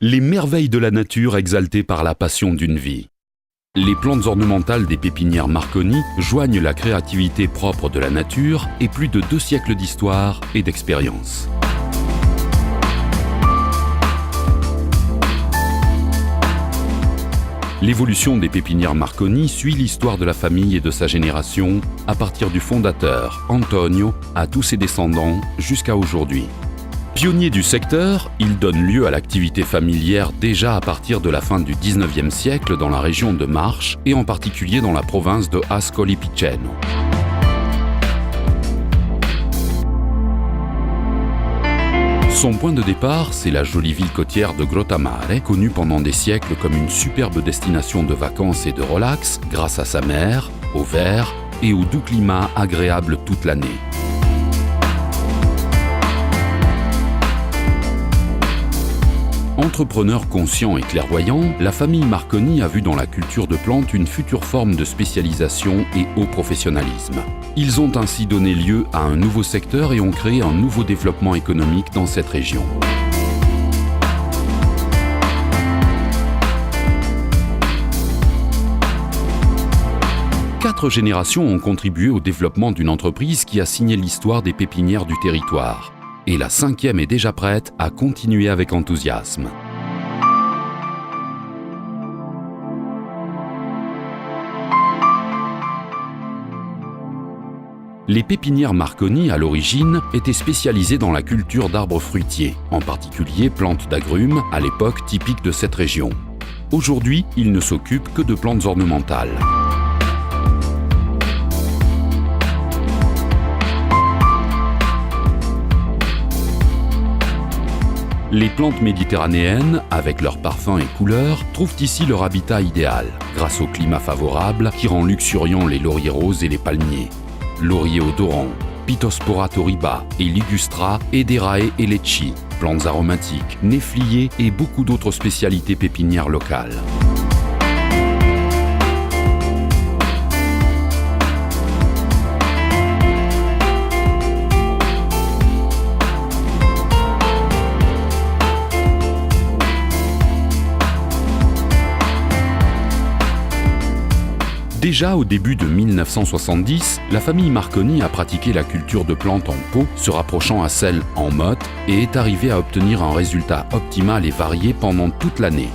Les merveilles de la nature exaltées par la passion d'une vie. Les plantes ornementales des pépinières Marconi joignent la créativité propre de la nature et plus de 2 siècles d'histoire et d'expérience. L'évolution des pépinières Marconi suit l'histoire de la famille et de sa génération, à partir du fondateur, Antonio, à tous ses descendants, jusqu'à aujourd'hui. Pionnier du secteur, il donne lieu à l'activité familière déjà à partir de la fin du XIXe siècle dans la région de Marche et en particulier dans la province de Ascoli Piceno. Son point de départ, c'est la jolie ville côtière de Grottamare, connue pendant des siècles comme une superbe destination de vacances et de relax grâce à sa mer, au vert et au doux climat agréable toute l'année. Entrepreneur conscient et clairvoyant, la famille Marconi a vu dans la culture de plantes une future forme de spécialisation et haut professionnalisme. Ils ont ainsi donné lieu à un nouveau secteur et ont créé un nouveau développement économique dans cette région. Quatre générations ont contribué au développement d'une entreprise qui a signé l'histoire des pépinières du territoire. Et la 5e est déjà prête à continuer avec enthousiasme. Les pépinières Marconi, à l'origine, étaient spécialisées dans la culture d'arbres fruitiers, en particulier plantes d'agrumes, à l'époque typiques de cette région. Aujourd'hui, ils ne s'occupent que de plantes ornementales. Les plantes méditerranéennes, avec leurs parfums et couleurs, trouvent ici leur habitat idéal, grâce au climat favorable qui rend luxuriants les lauriers roses et les palmiers. Laurier odorant, Pittospora toriba et Ligustra, Ederae et Lecci, plantes aromatiques, néfliers et beaucoup d'autres spécialités pépinières locales. Déjà au début de 1970, la famille Marconi a pratiqué la culture de plantes en pot, se rapprochant à celle en motte et est arrivée à obtenir un résultat optimal et varié pendant toute l'année.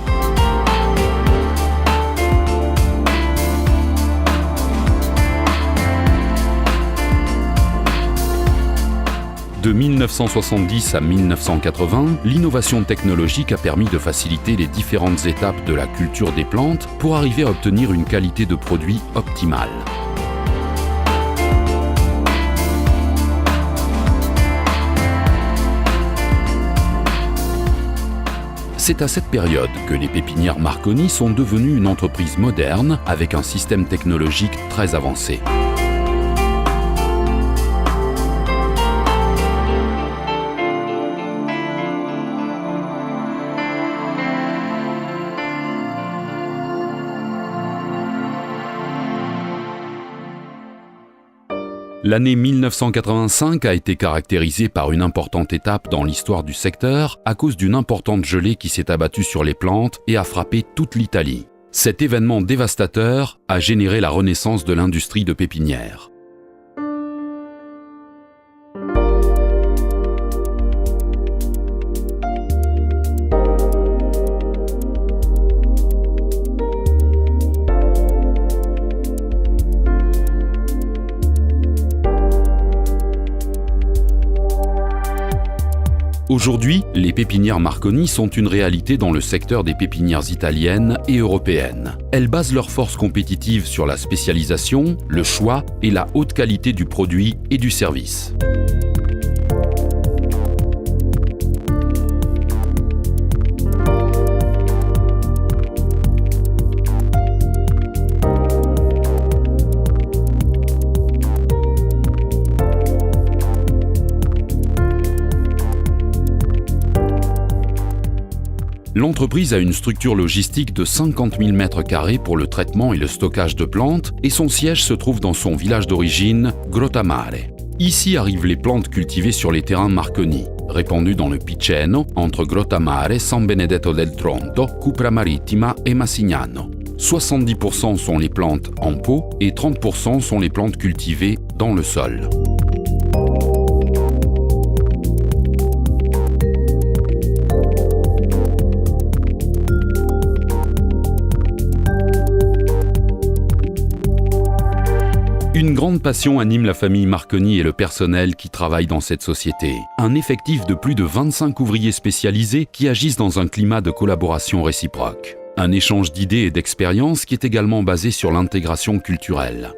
De 1970 à 1980, l'innovation technologique a permis de faciliter les différentes étapes de la culture des plantes pour arriver à obtenir une qualité de produit optimale. C'est à cette période que les pépinières Marconi sont devenues une entreprise moderne avec un système technologique très avancé. L'année 1985 a été caractérisée par une importante étape dans l'histoire du secteur à cause d'une importante gelée qui s'est abattue sur les plantes et a frappé toute l'Italie. Cet événement dévastateur a généré la renaissance de l'industrie de pépinière. Aujourd'hui, les pépinières Marconi sont une réalité dans le secteur des pépinières italiennes et européennes. Elles basent leur force compétitive sur la spécialisation, le choix et la haute qualité du produit et du service. L'entreprise a une structure logistique de 50 000 m² pour le traitement et le stockage de plantes et son siège se trouve dans son village d'origine, Grottamare. Ici arrivent les plantes cultivées sur les terrains Marconi. répandue dans le Piceno, entre Grottamare, San Benedetto del Tronto, Cupra Marittima et Massignano. 70% sont les plantes en pot et 30% sont les plantes cultivées dans le sol. Une grande passion anime la famille Marconi et le personnel qui travaille dans cette société. Un effectif de plus de 25 ouvriers spécialisés qui agissent dans un climat de collaboration réciproque. Un échange d'idées et d'expériences qui est également basé sur l'intégration culturelle.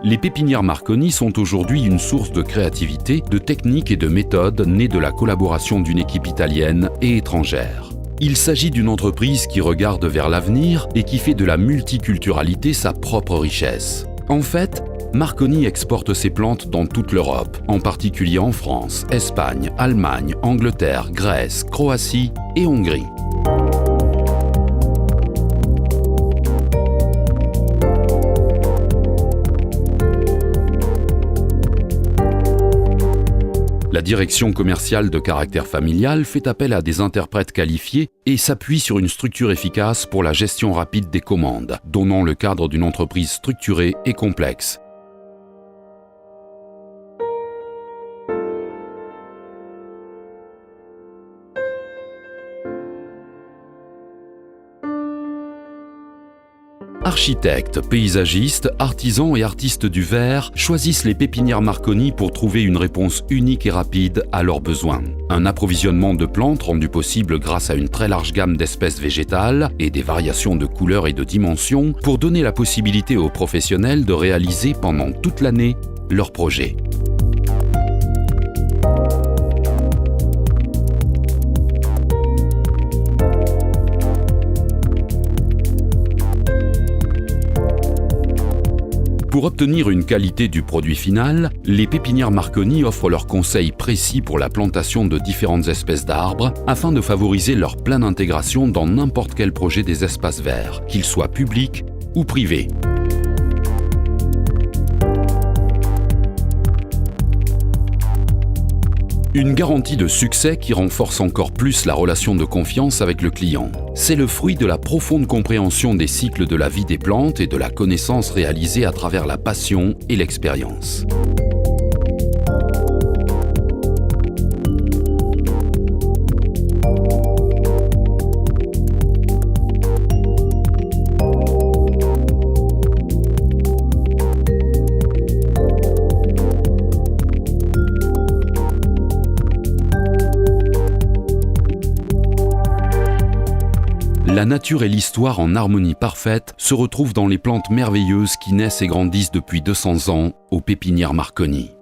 Les pépinières Marconi sont aujourd'hui une source de créativité, de techniques et de méthodes nées de la collaboration d'une équipe italienne et étrangère. Il s'agit d'une entreprise qui regarde vers l'avenir et qui fait de la multiculturalité sa propre richesse. En fait, Marconi exporte ses plantes dans toute l'Europe, en particulier en France, Espagne, Allemagne, Angleterre, Grèce, Croatie et Hongrie. La direction commerciale de caractère familial fait appel à des interprètes qualifiés et s'appuie sur une structure efficace pour la gestion rapide des commandes, donnant le cadre d'une entreprise structurée et complexe. Architectes, paysagistes, artisans et artistes du verre choisissent les pépinières Marconi pour trouver une réponse unique et rapide à leurs besoins. Un approvisionnement de plantes rendu possible grâce à une très large gamme d'espèces végétales et des variations de couleurs et de dimensions pour donner la possibilité aux professionnels de réaliser pendant toute l'année leurs projets. Pour obtenir une qualité du produit final, les pépinières Marconi offrent leurs conseils précis pour la plantation de différentes espèces d'arbres afin de favoriser leur pleine intégration dans n'importe quel projet des espaces verts, qu'ils soient publics ou privés. Une garantie de succès qui renforce encore plus la relation de confiance avec le client. C'est le fruit de la profonde compréhension des cycles de la vie des plantes et de la connaissance réalisée à travers la passion et l'expérience. La nature et l'histoire en harmonie parfaite se retrouvent dans les plantes merveilleuses qui naissent et grandissent depuis 200 ans aux pépinières Marconi.